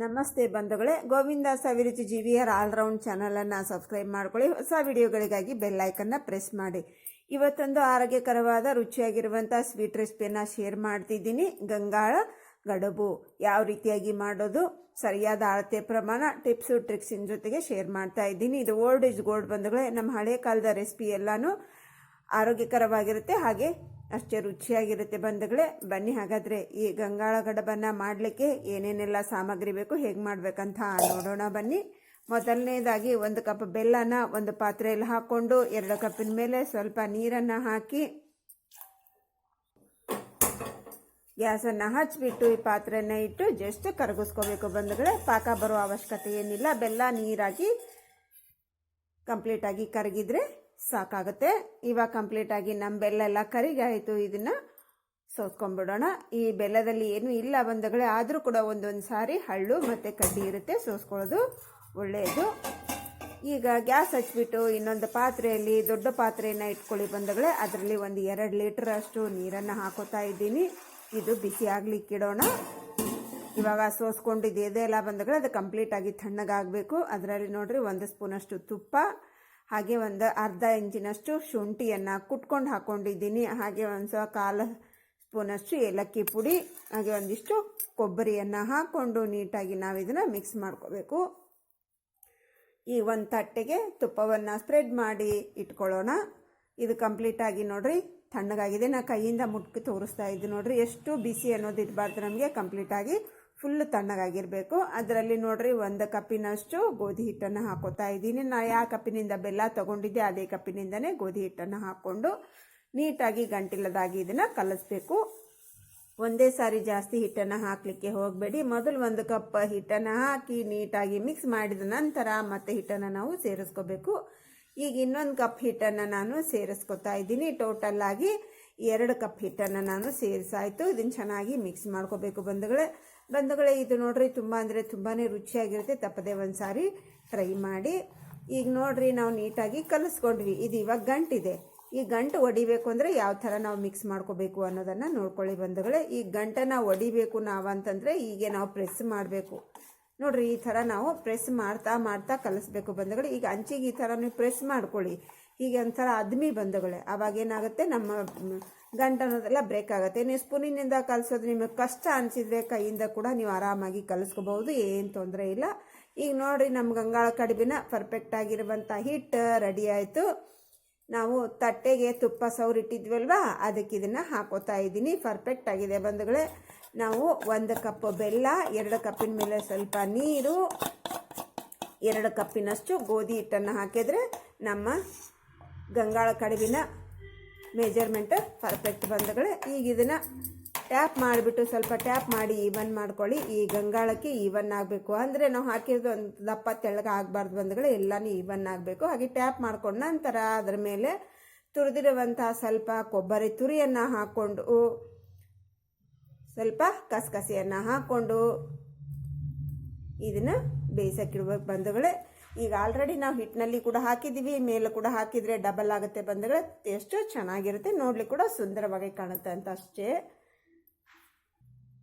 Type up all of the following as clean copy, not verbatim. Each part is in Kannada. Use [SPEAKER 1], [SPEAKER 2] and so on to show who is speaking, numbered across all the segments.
[SPEAKER 1] ನಮಸ್ತೆ ಬಂಧುಗಳೇ, ಗೋವಿಂದ ಸವಿರುಚಿ GVR ಆಲ್ರೌಂಡ್ ಚಾನಲನ್ನು ಸಬ್ಸ್ಕ್ರೈಬ್ ಮಾಡ್ಕೊಳ್ಳಿ. ಹೊಸ ವಿಡಿಯೋಗಳಿಗಾಗಿ ಬೆಲ್ ಐಕನ್ನ ಪ್ರೆಸ್ ಮಾಡಿ. ಇವತ್ತೊಂದು ಆರೋಗ್ಯಕರವಾದ ರುಚಿಯಾಗಿರುವಂಥ ಸ್ವೀಟ್ ರೆಸಿಪಿಯನ್ನು ಶೇರ್ ಮಾಡ್ತಿದ್ದೀನಿ. ಗಂಗಾಳ ಗಡುಬು ಯಾವ ರೀತಿಯಾಗಿ ಮಾಡೋದು, ಸರಿಯಾದ ಅಳತೆ ಪ್ರಮಾಣ, ಟಿಪ್ಸು ಟ್ರಿಕ್ಸಿನ ಜೊತೆಗೆ ಶೇರ್ ಮಾಡ್ತಾ ಇದ್ದೀನಿ. ಇದು ಓಲ್ಡ್ ಇಸ್ ಗೋಲ್ಡ್ ಬಂಧುಗಳೇ. ನಮ್ಮ ಹಳೆ ಕಾಲದ ರೆಸಿಪಿ ಎಲ್ಲನೂ ಆರೋಗ್ಯಕರವಾಗಿರುತ್ತೆ, ಹಾಗೆ ಅಷ್ಟೇ ರುಚಿಯಾಗಿರುತ್ತೆ ಬಂಧುಗಳೇ. ಬನ್ನಿ ಹಾಗಾದರೆ ಈ ಗಂಗಾಳ ಗಡಬನ್ನು ಮಾಡಲಿಕ್ಕೆ ಏನೇನೆಲ್ಲ ಸಾಮಗ್ರಿ ಬೇಕು, ಹೇಗೆ ಮಾಡಬೇಕಂತ ನೋಡೋಣ ಬನ್ನಿ. ಮೊದಲನೇದಾಗಿ 1 ಕಪ್ ಬೆಲ್ಲನ ಒಂದು ಪಾತ್ರೆಯಲ್ಲಿ ಹಾಕ್ಕೊಂಡು 2 ಕಪ್ಪಿನ ಮೇಲೆ ಸ್ವಲ್ಪ ನೀರನ್ನು ಹಾಕಿ ಗ್ಯಾಸನ್ನು ಹಚ್ಚಿಬಿಟ್ಟು ಈ ಪಾತ್ರೆನ ಇಟ್ಟು ಜಸ್ಟ್ ಕರಗಿಸ್ಕೋಬೇಕು ಬಂಧುಗಳೇ. ಪಾಕ ಬರೋ ಅವಶ್ಯಕತೆ ಏನಿಲ್ಲ. ಬೆಲ್ಲ ನೀರಾಗಿ ಕಂಪ್ಲೀಟಾಗಿ ಕರಗಿದ್ರೆ ಸಾಕಾಗುತ್ತೆ. ಇವಾಗ ಕಂಪ್ಲೀಟಾಗಿ ನಮ್ಮ ಬೆಲ್ಲ ಎಲ್ಲ ಕರಿಗಾಯಿತು. ಇದನ್ನು ಸೋಸ್ಕೊಂಡ್ಬಿಡೋಣ. ಈ ಬೆಲ್ಲದಲ್ಲಿ ಏನೂ ಇಲ್ಲ ಬಂಧುಗಳೇ, ಆದರೂ ಕೂಡ ಒಂದೊಂದು ಸಾರಿ ಹಳ್ಳು ಮತ್ತು ಕಡ್ಡಿ ಇರುತ್ತೆ, ಸೋಸ್ಕೊಳ್ಳೋದು ಒಳ್ಳೆಯದು. ಈಗ ಗ್ಯಾಸ್ ಹಚ್ಬಿಟ್ಟು ಇನ್ನೊಂದು ಪಾತ್ರೆಯಲ್ಲಿ ದೊಡ್ಡ ಪಾತ್ರೆಯನ್ನು ಇಟ್ಕೊಳ್ಳಿ ಬಂಧುಗಳೇ. ಅದರಲ್ಲಿ ಒಂದು 2 ಲೀಟರ್ ಅಷ್ಟು ನೀರನ್ನು ಹಾಕೋತಾ ಇದ್ದೀನಿ. ಇದು ಬಿಸಿ ಆಗ್ಲಿಕ್ಕಿಡೋಣ. ಇವಾಗ ಸೋಸ್ಕೊಂಡಿದ್ದು ಇದೆಲ್ಲ ಬಂಧುಗಳೇ, ಅದು ಕಂಪ್ಲೀಟಾಗಿ ತಣ್ಣಗಾಗಬೇಕು. ಅದರಲ್ಲಿ ನೋಡ್ರಿ 1 ಸ್ಪೂನಷ್ಟು ತುಪ್ಪ, ಹಾಗೆ ಒಂದು ಅರ್ಧ ಇಂಚಿನಷ್ಟು ಶುಂಠಿಯನ್ನು ಕುಟ್ಕೊಂಡು ಹಾಕ್ಕೊಂಡಿದ್ದೀನಿ. ಹಾಗೆ ಒಂದು 1/4 ಸ್ಪೂನಷ್ಟು ಏಲಕ್ಕಿ ಪುಡಿ, ಹಾಗೆ ಒಂದಿಷ್ಟು ಕೊಬ್ಬರಿಯನ್ನು ಹಾಕ್ಕೊಂಡು ನೀಟಾಗಿ ನಾವು ಇದನ್ನು ಮಿಕ್ಸ್ ಮಾಡ್ಕೋಬೇಕು. ಈ ಒಂದು ತಟ್ಟೆಗೆ ತುಪ್ಪವನ್ನು ಸ್ಪ್ರೆಡ್ ಮಾಡಿ ಇಟ್ಕೊಳ್ಳೋಣ. ಇದು ಕಂಪ್ಲೀಟಾಗಿ ನೋಡ್ರಿ ತಣ್ಣಗಾಗಿದೆ. ನಾನು ಕೈಯಿಂದ ಮುಟ್ಟಿ ತೋರಿಸ್ತಾ ಇದ್ದೀನಿ ನೋಡ್ರಿ. ಎಷ್ಟು ಬಿಸಿ ಅನ್ನೋದು ಇರಬಾರ್ದು ನಮಗೆ, ಕಂಪ್ಲೀಟಾಗಿ ಫುಲ್ ತಣ್ಣಗಾಗಿರಬೇಕು. ಅದರಲ್ಲಿ ನೋಡ್ರಿ 1 ಕಪ್ಪಿನಷ್ಟು ಗೋಧಿ ಹಿಟ್ಟನ್ನು ಹಾಕೋತಾ ಇದ್ದೀನಿ. ನಾನು ಯಾವ ಕಪ್ಪಿನಿಂದ ಬೆಲ್ಲ ತೊಗೊಂಡಿದ್ದೆ ಅದೇ ಕಪ್ಪಿನಿಂದನೇ ಗೋಧಿ ಹಿಟ್ಟನ್ನು ಹಾಕ್ಕೊಂಡು ನೀಟಾಗಿ ಗಂಟಿಲ್ಲದಾಗಿ ಇದನ್ನು ಕಲಿಸ್ಬೇಕು. ಒಂದೇ ಸಾರಿ ಜಾಸ್ತಿ ಹಿಟ್ಟನ್ನು ಹಾಕಲಿಕ್ಕೆ ಹೋಗಬೇಡಿ. ಮೊದಲು 1 ಕಪ್ ಹಿಟ್ಟನ್ನು ಹಾಕಿ ನೀಟಾಗಿ ಮಿಕ್ಸ್ ಮಾಡಿದ ನಂತರ ಮತ್ತೆ ಹಿಟ್ಟನ್ನು ನಾವು ಸೇರಿಸ್ಕೋಬೇಕು. ಈಗ ಇನ್ನೊಂದು ಕಪ್ ಹಿಟ್ಟನ್ನು ನಾನು ಸೇರಿಸ್ಕೊತಾ ಇದ್ದೀನಿ. ಟೋಟಲ್ ಆಗಿ 2 ಕಪ್ ಹಿಟ್ಟನ್ನು ನಾನು ಸೇರಿಸಾಯಿತು. ಇದನ್ನು ಚೆನ್ನಾಗಿ ಮಿಕ್ಸ್ ಮಾಡ್ಕೋಬೇಕು ಬಂಧುಗಳೇ. ಇದು ನೋಡ್ರಿ ತುಂಬ ಅಂದರೆ ತುಂಬಾ ರುಚಿಯಾಗಿರುತ್ತೆ. ತಪ್ಪದೆ ಒಂದು ಸಾರಿ ಟ್ರೈ ಮಾಡಿ. ಈಗ ನೋಡ್ರಿ ನಾವು ನೀಟಾಗಿ ಕಲಿಸ್ಕೊಂಡ್ವಿ. ಇದು ಇವಾಗ ಗಂಟಿದೆ. ಈ ಗಂಟು ಒಡಿಬೇಕು ಅಂದರೆ ಯಾವ ಥರ ನಾವು ಮಿಕ್ಸ್ ಮಾಡ್ಕೋಬೇಕು ಅನ್ನೋದನ್ನು ನೋಡ್ಕೊಳ್ಳಿ ಬಂಧುಗಳೇ. ಈ ಗಂಟನ್ನು ಒಡಿಬೇಕು ನಾವು ಅಂತಂದರೆ ಹೀಗೆ ನಾವು ಪ್ರೆಸ್ ಮಾಡಬೇಕು ನೋಡ್ರಿ. ಈ ಥರ ನಾವು ಪ್ರೆಸ್ ಮಾಡ್ತಾ ಕಲಿಸ್ಬೇಕು ಬಂಧುಗಳೇ. ಈಗ ಅಂಚಿಗೆ ಈ ಥರ ನೀವು ಪ್ರೆಸ್ ಮಾಡ್ಕೊಳ್ಳಿ. ಹೀಗೆ ಒಂಥರ ಅದ್ಮಿ ಬಂಧುಗಳೇ. ಅವಾಗೇನಾಗುತ್ತೆ, ನಮ್ಮ ಗಂಟು ಅನ್ನೋದೆಲ್ಲ ಬ್ರೇಕ್ ಆಗುತ್ತೆ. ನೀವು ಸ್ಪೂನಿನಿಂದ ಕಲಿಸೋದು ನಿಮಗೆ ಕಷ್ಟ ಅನಿಸಿದರೆ ಕೈಯಿಂದ ಕೂಡ ನೀವು ಆರಾಮಾಗಿ ಕಲಿಸ್ಕೋಬಹುದು, ಏನು ತೊಂದರೆ ಇಲ್ಲ. ಈಗ ನೋಡಿರಿ ನಮ್ಮ ಗಂಗಾಳ ಕಡುಬಿನ ಪರ್ಫೆಕ್ಟ್ ಆಗಿರುವಂಥ ಹಿಟ್ಟು ರೆಡಿ ಆಯಿತು. ನಾವು ತಟ್ಟೆಗೆ ತುಪ್ಪ ಸವರಿಟ್ಟಿದ್ವಲ್ವಾ, ಅದಕ್ಕೆ ಇದನ್ನು ಹಾಕೋತಾ ಇದ್ದೀನಿ. ಪರ್ಫೆಕ್ಟ್ ಆಗಿದೆ ಬಂಧುಗಳೇ. ನಾವು 1 ಕಪ್ ಬೆಲ್ಲ, 2 ಕಪ್ಪಿನ ಮೇಲೆ ಸ್ವಲ್ಪ ನೀರು, 2 ಕಪ್ಪಿನಷ್ಟು ಗೋಧಿ ಹಿಟ್ಟನ್ನು ಹಾಕಿದರೆ ನಮ್ಮ ಗಂಗಾಳ ಕಡುಬಿನ ಮೆಜರ್ಮೆಂಟ್ ಪರ್ಫೆಕ್ಟ್ ಬಂಧುಗಳೇ. ಈಗ ಇದನ್ನು ಟ್ಯಾಪ್ ಮಾಡಿಬಿಟ್ಟು ಸ್ವಲ್ಪ ಟ್ಯಾಪ್ ಮಾಡಿ ಈವನ್ ಮಾಡ್ಕೊಳ್ಳಿ. ಈ ಗಂಗಾಳಕ್ಕೆ ಈವನ್ ಆಗಬೇಕು ಅಂದರೆ ನಾವು ಹಾಕಿರೋದು ಒಂದು ದಪ್ಪ ತೆಳ್ಳಗೆ ಆಗಬಾರ್ದು ಬಂಧುಗಳೇ, ಎಲ್ಲನೂ ಈವನ್ ಆಗಬೇಕು. ಹಾಗೆ ಟ್ಯಾಪ್ ಮಾಡ್ಕೊಂಡು ನಂತರ ಅದರ ಮೇಲೆ ತುರಿದಿರುವಂಥ ಸ್ವಲ್ಪ ಕೊಬ್ಬರಿ ತುರಿಯನ್ನು ಹಾಕ್ಕೊಂಡು ಸ್ವಲ್ಪ ಕಸಕಸಿಯನ್ನು ಹಾಕ್ಕೊಂಡು ಇದನ್ನು ಬೇಯಿಸೋಕ್ಕಿಡ್ಬೇಕು ಬಂಧುಗಳೇ. ಈಗ ಆಲ್ರೆಡಿ ನಾವು ಹಿಟ್ಟಿನಲ್ಲಿ ಕೂಡ ಹಾಕಿದ್ದೀವಿ, ಮೇಲೆ ಕೂಡ ಹಾಕಿದರೆ ಡಬಲ್ ಆಗುತ್ತೆ ಬಂಧುಗಳೇ. ಟೇಸ್ಟು ಚೆನ್ನಾಗಿರುತ್ತೆ, ನೋಡ್ಲಿಕ್ಕೆ ಕೂಡ ಸುಂದರವಾಗಿ ಕಾಣುತ್ತೆ ಅಂತ ಅಷ್ಟೇ.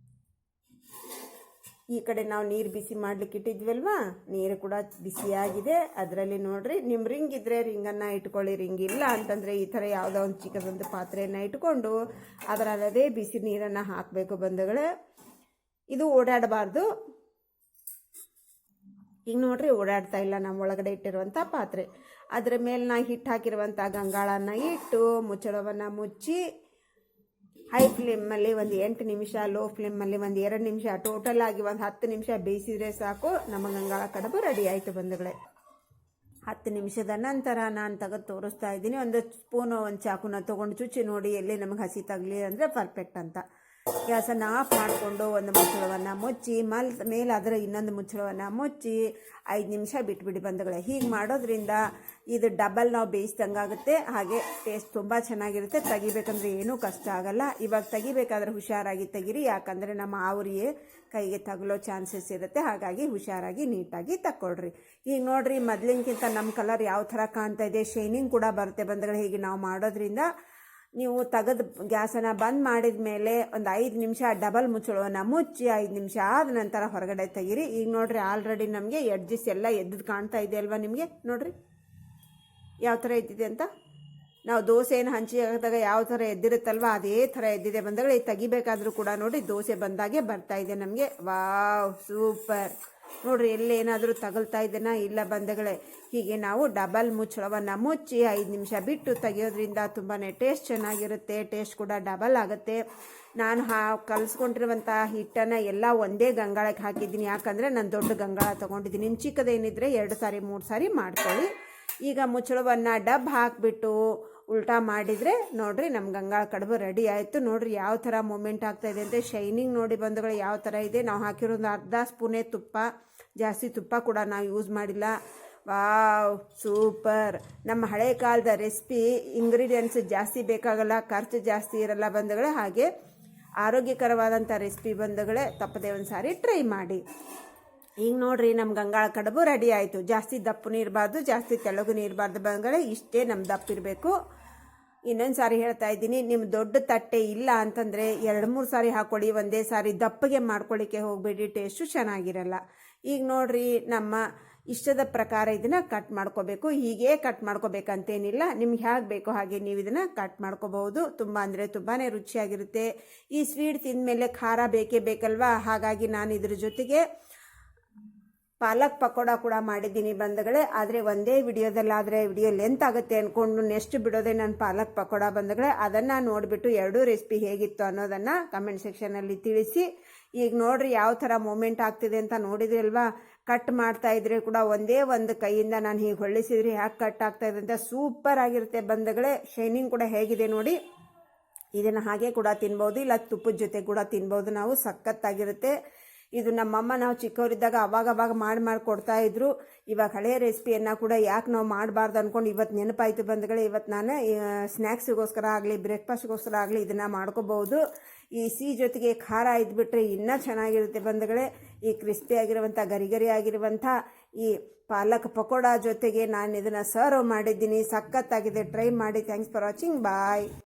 [SPEAKER 1] ಈ ಕಡೆ ನಾವು ನೀರು ಬಿಸಿ ಮಾಡ್ಲಿಕ್ಕೆ ಇಟ್ಟಿದ್ವಲ್ವಾ, ನೀರು ಕೂಡ ಬಿಸಿಯಾಗಿದೆ. ಅದರಲ್ಲಿ ನೋಡ್ರಿ ನಿಮ್ಮ ರಿಂಗ್ ಇದ್ದರೆ ರಿಂಗನ್ನು ಇಟ್ಕೊಳ್ಳಿ, ರಿಂಗ್ ಇಲ್ಲ ಅಂತಂದರೆ ಈ ಥರ ಯಾವುದೋ ಒಂದು ಚಿಕ್ಕದೊಂದು ಪಾತ್ರೆಯನ್ನು ಇಟ್ಕೊಂಡು ಅದರಲ್ಲದೇ ಬಿಸಿ ನೀರನ್ನು ಹಾಕಬೇಕು ಬಂಧುಗಳೇ. ಇದು ಓಡಾಡಬಾರ್ದು. ಈಗ ನೋಡ್ರಿ ಓಡಾಡ್ತಾ ಇಲ್ಲ ನಮ್ಮ ಒಳಗಡೆ ಇಟ್ಟಿರುವಂಥ ಪಾತ್ರೆ. ಅದರ ಮೇಲೆ ನಾ ಹಿಟ್ಟು ಹಾಕಿರುವಂಥ ಗಂಗಾಳನ್ನು ಇಟ್ಟು ಮುಚ್ಚಳವನ್ನು ಮುಚ್ಚಿ ಹೈ ಫ್ಲೇಮಲ್ಲಿ ಒಂದು 8 ನಿಮಿಷ, ಲೋ ಫ್ಲೇಮಲ್ಲಿ ಒಂದು 2 ನಿಮಿಷ, ಟೋಟಲ್ ಆಗಿ ಒಂದು 10 ನಿಮಿಷ ಬೇಯಿಸಿದರೆ ಸಾಕು. ನಮ್ಮ ಗಂಗಾಳ ಕಡುಬು ರೆಡಿ ಆಯಿತು ಬಂಧುಗಳೇ. 10 ನಿಮಿಷದ ನಂತರ ನಾನು ತೆಗೆದು ತೋರಿಸ್ತಾ ಇದ್ದೀನಿ. ಒಂದು ಸ್ಪೂನು ಒಂದು ಚಾಕುನ ತೊಗೊಂಡು ಚುಚ್ಚಿ ನೋಡಿ ಎಲ್ಲಿ ನಮಗೆ ಹಸಿ ತಗಲಿ ಅಂದರೆ ಪರ್ಫೆಕ್ಟ್ ಅಂತ. ಗ್ಯಾಸನ್ನು ಆಫ್ ಮಾಡಿಕೊಂಡು ಒಂದು ಮುಚ್ಚಳವನ್ನು ಮುಚ್ಚಿ ಮೇಲೆ ಅದರ ಇನ್ನೊಂದು ಮುಚ್ಚಳವನ್ನು ಮುಚ್ಚಿ 5 ನಿಮಿಷ ಬಿಟ್ಬಿಡಿ ಬಂಧುಗಳೇ. ಹೀಗೆ ಮಾಡೋದ್ರಿಂದ ಇದು ಡಬಲ್ ನಾವು ಬೇಯಿಸ್ದಂಗಾಗುತ್ತೆ, ಹಾಗೆ ಟೇಸ್ಟ್ ತುಂಬ ಚೆನ್ನಾಗಿರುತ್ತೆ. ತೆಗಿಬೇಕಂದ್ರೆ ಏನೂ ಕಷ್ಟ ಆಗಲ್ಲ. ಇವಾಗ ತೆಗಿಬೇಕಾದ್ರೆ ಹುಷಾರಾಗಿ ತೆಗಿರಿ, ಯಾಕಂದರೆ ನಮ್ಮ ಆವರಿಯೇ ಕೈಗೆ ತಗಲೋ ಚಾನ್ಸಸ್ ಇರುತ್ತೆ. ಹಾಗಾಗಿ ಹುಷಾರಾಗಿ ನೀಟಾಗಿ ತಗೊಳ್ರಿ. ಈಗ ನೋಡ್ರಿ ಮೊದಲಿನಕ್ಕಿಂತ ನಮ್ಮ ಕಲರ್ ಯಾವ ಥರ ಕಾಣ್ತಾ ಇದೆ, ಶೈನಿಂಗ್ ಕೂಡ ಬರುತ್ತೆ ಬಂಧುಗಳೇ. ಹೀಗೆ ನಾವು ಮಾಡೋದ್ರಿಂದ ನೀವು ತೆಗೆದು ಗ್ಯಾಸನ್ನು ಬಂದ್ ಮಾಡಿದ ಮೇಲೆ ಒಂದು 5 ನಿಮಿಷ ಡಬಲ್ ಮುಚ್ಚಳವನ್ನು ಮುಚ್ಚಿ 5 ನಿಮಿಷ ಆದ ನಂತರ ಹೊರಗಡೆ ತೆಗೀರಿ. ಈಗ ನೋಡ್ರಿ ಆಲ್ರೆಡಿ ನಮಗೆ ಎಡ್ಜಸ್ ಎಲ್ಲ ಎದ್ದು ಕಾಣ್ತಾ ಇದೆ ಅಲ್ವಾ ನಿಮಗೆ? ನೋಡ್ರಿ ಯಾವ ಥರ ಎದ್ದಿದೆ ಅಂತ. ನಾವು ದೋಸೆಯನ್ನು ಹಂಚಿ ಹಾಕಿದಾಗ ಯಾವ ಥರ ಎದ್ದಿರುತ್ತಲ್ವ ಅದೇ ಥರ ಎದ್ದಿದೆ ಬಂದಗಳೇ. ತೆಗಿಬೇಕಾದ್ರೂ ಕೂಡ ನೋಡಿ ದೋಸೆ ಬಂದಾಗೆ ಬರ್ತಾ ಇದೆ ನಮಗೆ. Wow, super. ನೋಡ್ರಿ ಎಲ್ಲೇನಾದರೂ ತಗಲ್ತಾ ಇದೆನಾ? ಇಲ್ಲ ಬಂದಗಳೇ. ಹೀಗೆ ನಾವು ಡಬಲ್ ಮುಚ್ಚಳವನ್ನು ಮುಚ್ಚಿ 5 ನಿಮಿಷ ಬಿಟ್ಟು ತೆಗೆಯೋದ್ರಿಂದ ತುಂಬಾ ಟೇಸ್ಟ್ ಚೆನ್ನಾಗಿರುತ್ತೆ, ಟೇಸ್ಟ್ ಕೂಡ ಡಬಲ್ ಆಗುತ್ತೆ. ನಾನು ಕಲಿಸ್ಕೊಂಡಿರುವಂಥ ಹಿಟ್ಟನ್ನು ಎಲ್ಲ ಒಂದೇ ಗಂಗಾಳಕ್ಕೆ ಹಾಕಿದ್ದೀನಿ, ಯಾಕಂದರೆ ನಾನು ದೊಡ್ಡ ಗಂಗಾಳ ತೊಗೊಂಡಿದ್ದೀನಿ. ನಿಮ್ಮ ಚಿಕ್ಕದೇನಿದ್ರೆ 2 ಸಾರಿ 3 ಸಾರಿ ಮಾಡ್ಕೊಳ್ಳಿ. ಈಗ ಮುಚ್ಚಳವನ್ನು ಡಬ್ ಹಾಕಿಬಿಟ್ಟು ಉಲ್ಟಾ ಮಾಡಿದರೆ ನೋಡಿರಿ ನಮ್ಮ ಗಂಗಾಳ ಕಡುಬು ರೆಡಿ ಆಯಿತು. ನೋಡಿರಿ ಯಾವ ಥರ ಮೂಮೆಂಟ್ ಆಗ್ತಾಯಿದೆ ಅಂತ. ಶೈನಿಂಗ್ ನೋಡಿ ಬಂಧುಗಳು ಯಾವ ಥರ ಇದೆ. ನಾವು ಹಾಕಿರೋದು ಅರ್ಧ ಸ್ಪೂನೇ ತುಪ್ಪ, ಜಾಸ್ತಿ ತುಪ್ಪ ಕೂಡ ನಾವು ಯೂಸ್ ಮಾಡಿಲ್ಲ. Wow, super. ನಮ್ಮ ಹಳೆ ಕಾಲದ ರೆಸಿಪಿ, ಇಂಗ್ರೀಡಿಯೆಂಟ್ಸ್ ಜಾಸ್ತಿ ಬೇಕಾಗಲ್ಲ, ಖರ್ಚು ಜಾಸ್ತಿ ಇರಲ್ಲ ಬಂಧುಗಳೇ. ಹಾಗೆ ಆರೋಗ್ಯಕರವಾದಂಥ ರೆಸಿಪಿ ಬಂಧುಗಳೇ, ತಪ್ಪದೆ ಒಂದು ಸಾರಿ ಟ್ರೈ ಮಾಡಿ. ಈಗ ನೋಡ್ರಿ ನಮ್ಮ ಗಂಗಾಳ ಕಡುಬು ರೆಡಿ ಆಯಿತು. ಜಾಸ್ತಿ ದಪ್ಪನೂ ಇರಬಾರ್ದು, ಜಾಸ್ತಿ ತೆಳ್ಳಗೂ ಇರಬಾರ್ದು ಬಂಧುಗಳೇ. ಇಷ್ಟೇ ನಮ್ಮ ದಪ್ಪ ಇರಬೇಕು. ಇನ್ನೊಂದು ಸಾರಿ ಹೇಳ್ತಾ ಇದ್ದೀನಿ, ನಿಮ್ಮ ದೊಡ್ಡ ತಟ್ಟೆ ಇಲ್ಲ ಅಂತಂದರೆ 2-3 ಸಾರಿ ಹಾಕ್ಕೊಳ್ಳಿ, ಒಂದೇ ಸಾರಿ ದಪ್ಪಗೆ ಮಾಡ್ಕೊಳ್ಳಿಕ್ಕೆ ಹೋಗಬೇಡಿ, ಟೇಸ್ಟು ಚೆನ್ನಾಗಿರಲ್ಲ. ಈಗ ನೋಡ್ರಿ ನಮ್ಮ ಇಷ್ಟದ ಪ್ರಕಾರ ಇದನ್ನು ಕಟ್ ಮಾಡ್ಕೋಬೇಕು. ಹೀಗೆ ಕಟ್ ಮಾಡ್ಕೋಬೇಕಂತೇನಿಲ್ಲ, ನಿಮ್ಗೆ ಹೇಗೆ ಬೇಕೋ ಹಾಗೆ ನೀವು ಇದನ್ನು ಕಟ್ ಮಾಡ್ಕೋಬಹುದು. ತುಂಬ ಅಂದರೆ ತುಂಬಾ ರುಚಿಯಾಗಿರುತ್ತೆ. ಈ ಸ್ವೀಟ್ ತಿಂದಮೇಲೆ ಖಾರ ಬೇಕೇ ಬೇಕಲ್ವಾ? ಹಾಗಾಗಿ ನಾನು ಇದ್ರ ಜೊತೆಗೆ ಪಾಲಕ್ ಪಕೋಡ ಕೂಡ ಮಾಡಿದ್ದೀನಿ ಬಂಧುಗಳೇ. ಆದರೆ ಒಂದೇ ವಿಡಿಯೋದಲ್ಲಾದರೆ ವಿಡಿಯೋ ಲೆಂತ್ ಆಗುತ್ತೆ ಅಂದ್ಕೊಂಡು ನೆಕ್ಸ್ಟ್ ಬಿಡೋದೇ ನಾನು ಪಾಲಕ್ ಪಕೋಡ ಬಂಧುಗಳೇ. ಅದನ್ನು ನೋಡಿಬಿಟ್ಟು 2 ರೆಸಿಪಿ ಹೇಗಿತ್ತು ಅನ್ನೋದನ್ನು ಕಮೆಂಟ್ ಸೆಕ್ಷನಲ್ಲಿ ತಿಳಿಸಿ. ಈಗ ನೋಡ್ರಿ ಯಾವ ಥರ ಮೂಮೆಂಟ್ ಆಗ್ತಿದೆ ಅಂತ ನೋಡಿದ್ರಿ ಅಲ್ವಾ? ಕಟ್ ಮಾಡ್ತಾ ಇದ್ರೆ ಕೂಡ ಒಂದೇ ಒಂದು ಕೈಯಿಂದ ನಾನು ಹೀಗೆ ಹೊಳ್ಳಿಸಿದ್ರಿ ಹ್ಯಾಗೆ ಕಟ್ ಆಗ್ತಾ ಇದೆ ಅಂತ. ಸೂಪರ್ ಆಗಿರುತ್ತೆ ಬಂಧುಗಳೇ. ಶೈನಿಂಗ್ ಕೂಡ ಹೇಗಿದೆ ನೋಡಿ. ಇದನ್ನು ಹಾಗೆ ಕೂಡ ತಿನ್ಬೋದು, ಇಲ್ಲ ತುಪ್ಪದ ಜೊತೆ ಕೂಡ ತಿನ್ಬೋದು ನಾವು. ಸಖತ್ತಾಗಿರುತ್ತೆ ಇದು. ನಮ್ಮಮ್ಮ ನಾವು ಚಿಕ್ಕವರಿದ್ದಾಗ ಅವಾಗ ಮಾಡಿ ಕೊಡ್ತಾ ಇದ್ರು. ಇವಾಗ ಹಳೆ ರೆಸಿಪಿಯನ್ನು ಕೂಡ ಯಾಕೆ ನಾವು ಮಾಡಬಾರ್ದು ಅಂದ್ಕೊಂಡು ಇವತ್ತು ನೆನಪಾಯಿತು ಬಂಧುಗಳೇ. ಇವತ್ತು ನಾನು ಸ್ನ್ಯಾಕ್ಸಿಗೋಸ್ಕರ ಆಗಲಿ ಬ್ರೇಕ್ಫಾಸ್ಟ್ಗೋಸ್ಕರ ಆಗಲಿ ಇದನ್ನು ಮಾಡ್ಕೋಬಹುದು. ಈ ಸಿಹಿ ಜೊತೆಗೆ ಖಾರ ಇದ್ಬಿಟ್ರೆ ಇನ್ನೂ ಚೆನ್ನಾಗಿರುತ್ತೆ ಬಂಧುಗಳೇ. ಈ ಕ್ರಿಸ್ಪಿ ಆಗಿರುವಂಥ ಗರಿ ಆಗಿರುವಂಥ ಈ ಪಾಲಕ್ ಪಕೋಡ ಜೊತೆಗೆ ನಾನು ಇದನ್ನು ಸರ್ವ್ ಮಾಡಿದ್ದೀನಿ. ಸಖತ್ತಾಗಿದೆ, ಟ್ರೈ ಮಾಡಿ. Thanks for watching. ಬಾಯ್.